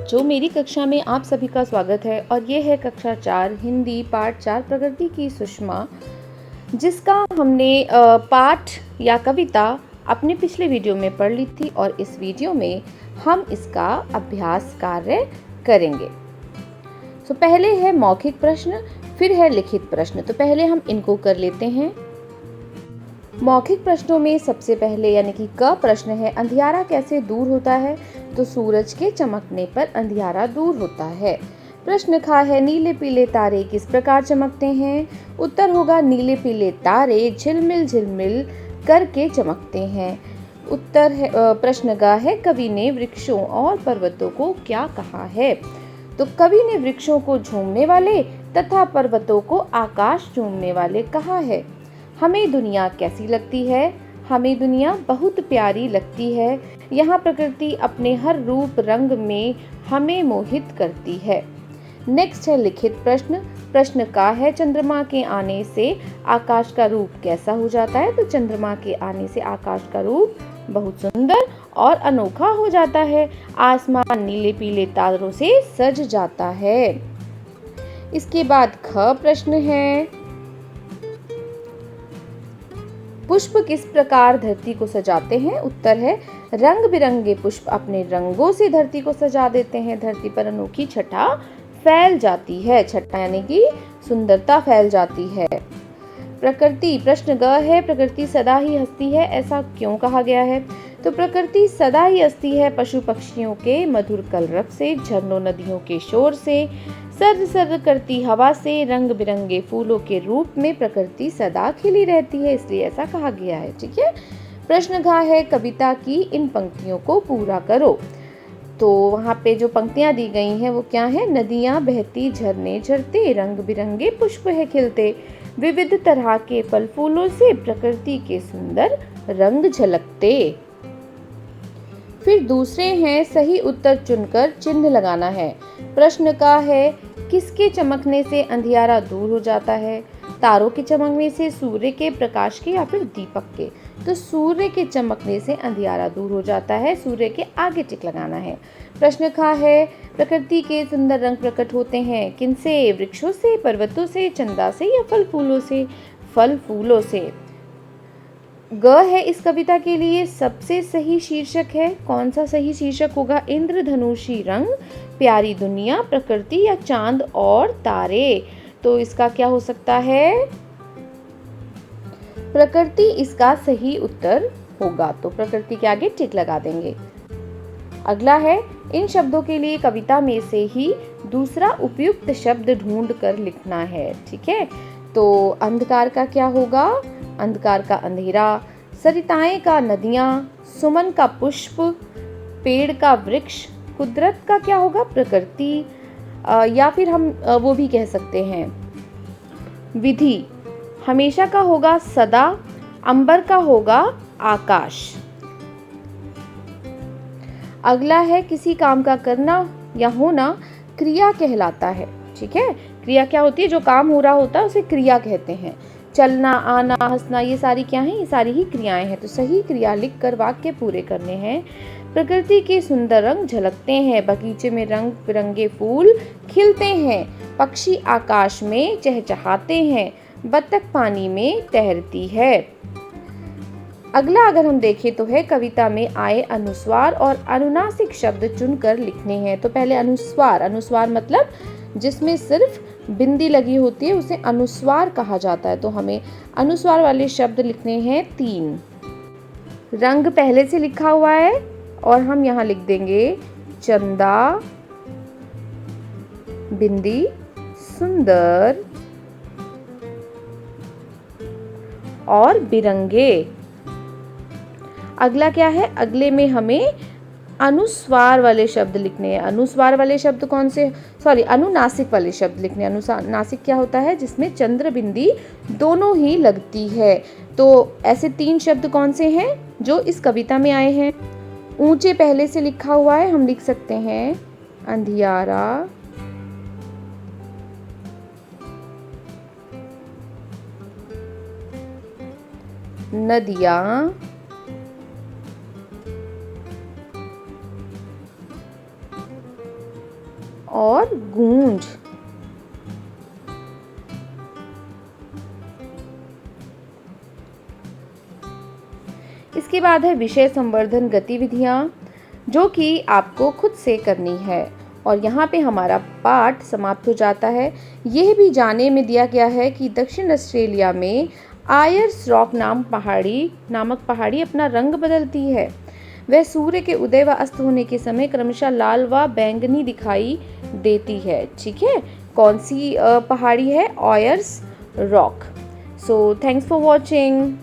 बच्चों, मेरी कक्षा में आप सभी का स्वागत है और ये है कक्षा 4 हिंदी पाठ 4 प्रकृति की सुषमा, जिसका हमने पाठ या कविता अपने पिछले वीडियो में पढ़ ली थी और इस वीडियो में हम इसका अभ्यास कार्य करेंगे। तो पहले है मौखिक प्रश्न, फिर है लिखित प्रश्न। तो पहले हम इनको कर लेते हैं। मौखिक प्रश्नों में सबसे पहले यानी कि क प्रश्न है, अंधियारा कैसे दूर होता है? तो सूरज के चमकने पर अंधियारा दूर होता है। प्रश्न ख है, नीले पीले तारे किस प्रकार चमकते हैं? उत्तर होगा, नीले पीले तारे झिलमिल झिलमिल करके चमकते हैं। उत्तर है प्रश्न ग है, कवि ने वृक्षों और पर्वतों को क्या कहा है? तो कवि ने वृक्षों को झूमने वाले तथा पर्वतों को आकाश चूमने वाले कहा है। हमें दुनिया कैसी लगती है? हमें दुनिया बहुत प्यारी लगती है। यहाँ प्रकृति अपने हर रूप रंग में हमें मोहित करती है। नेक्स्ट है लिखित प्रश्न। प्रश्न का है, चंद्रमा के आने से आकाश का रूप कैसा हो जाता है? तो चंद्रमा के आने से आकाश का रूप बहुत सुंदर और अनोखा हो जाता है। आसमान नीले पीले तारों से सज जाता है। इसके बाद ख प्रश्न है, पुष्प किस प्रकार धरती को सजाते हैं? उत्तर है, रंग बिरंगे पुष्प अपने रंगों से धरती को सजा देते हैं। धरती पर अनोखी छटा फैल जाती है। छटा यानी कि सुंदरता फैल जाती है। प्रकृति प्रश्न ग है, प्रकृति सदा ही हंसती है, ऐसा क्यों कहा गया है? तो प्रकृति सदा ही हंसती है पशु पक्षियों के मधुर कलरव से, झरनों नदियों के शोर से, सर्द सर्द करती हवा से, रंग बिरंगे फूलों के रूप में प्रकृति सदा खिली रहती है, इसलिए ऐसा कहा गया है। ठीक है। प्रश्न घ है, कविता की इन पंक्तियों को पूरा करो। तो वहाँ पे जो पंक्तियाँ दी गई हैं वो क्या है? नदियाँ बहती, झरने झरते, रंग बिरंगे पुष्प है खिलते, विविध तरह के फल फूलों से प्रकृति के सुंदर रंग झलकते। फिर दूसरे हैं, सही उत्तर चुनकर चिन्ह लगाना है। प्रश्न का है, किसके चमकने से अंधियारा दूर हो जाता है? तारों के चमकने से, सूर्य के प्रकाश के, या फिर दीपक के? तो सूर्य के चमकने से अंधियारा दूर हो जाता है। सूर्य के आगे टिक लगाना है। प्रश्न ख है, प्रकृति के सुंदर रंग प्रकट होते हैं किनसे? वृक्षों से, पर्वतों से, चंदा से, या फल फूलों से? फल फूलों से। ग है, इस कविता के लिए सबसे सही शीर्षक है। कौन सा सही शीर्षक होगा? इंद्रधनुषी रंग, प्यारी दुनिया, प्रकृति, या चांद और तारे? तो इसका क्या हो सकता है? प्रकृति इसका सही उत्तर होगा। तो प्रकृति के आगे टिक लगा देंगे। अगला है, इन शब्दों के लिए कविता में से ही दूसरा उपयुक्त शब्द ढूंढ कर लिखना है। ठीक है। तो अंधकार का क्या होगा? अंधकार का अंधेरा, सरिताएं का नदियाँ, सुमन का पुष्प, पेड़ का वृक्ष, कुदरत का क्या होगा? प्रकृति, या फिर हम वो भी कह सकते हैं विधि। हमेशा का होगा सदा, अंबर का होगा आकाश। अगला है, किसी काम का करना या होना क्रिया कहलाता है। ठीक है। क्रिया क्या होती है? जो काम हो रहा होता है उसे क्रिया कहते हैं। चलना, आना, हंसना, ये सारी क्या हैं? ये सारी ही क्रियाएं हैं। तो सही क्रिया लिखकर वाक्य पूरे करने हैं। प्रकृति के सुंदर रंग झलकते हैं, बगीचे में रंग बिरंगे फूल खिलते हैं, पक्षी आकाश में चहचहाते हैं, बतख पानी में तैरती है। अगला अगर हम देखें तो है, कविता में आए अनुस्वार और अनुनासिक शब्द चुनकर लिखने हैं। तो पहले अनुस्वार, अनुस्वार मतलब जिसमें सिर्फ बिंदी लगी होती है उसे अनुस्वार कहा जाता है। तो हमें अनुस्वार वाले शब्द लिखने हैं 3। रंग पहले से लिखा हुआ है और हम यहाँ लिख देंगे चंदा, बिंदी, सुंदर और बिरंगे। अगला क्या है? अगले में हमें अनुस्वार वाले शब्द लिखने हैं। अनुस्वार वाले शब्द कौन से? अनुनासिक वाले शब्द लिखने हैं। अनुनासिक क्या होता है? जिसमें चंद्र बिंदी दोनों ही लगती है। तो ऐसे 3 शब्द कौन से हैं जो इस कविता में आए हैं? ऊंचे पहले से लिखा हुआ है, हम लिख सकते हैं अंधियारा, नदियाँ, और गूंज। इसके बाद है विषय संवर्धन गतिविधियाँ, जो कि आपको खुद से करनी है। और यहाँ पे हमारा पाठ समाप्त हो जाता है। यह भी जानने में दिया गया है कि दक्षिण ऑस्ट्रेलिया में आयर्स रॉक नामक पहाड़ी अपना रंग बदलती है। वह सूर्य के उदय व अस्त होने के समय क्रमशः लाल व बैंगनी दिखाई देती है। ठीक है, कौन सी पहाड़ी है? Ayers Rock. So thanks for watching.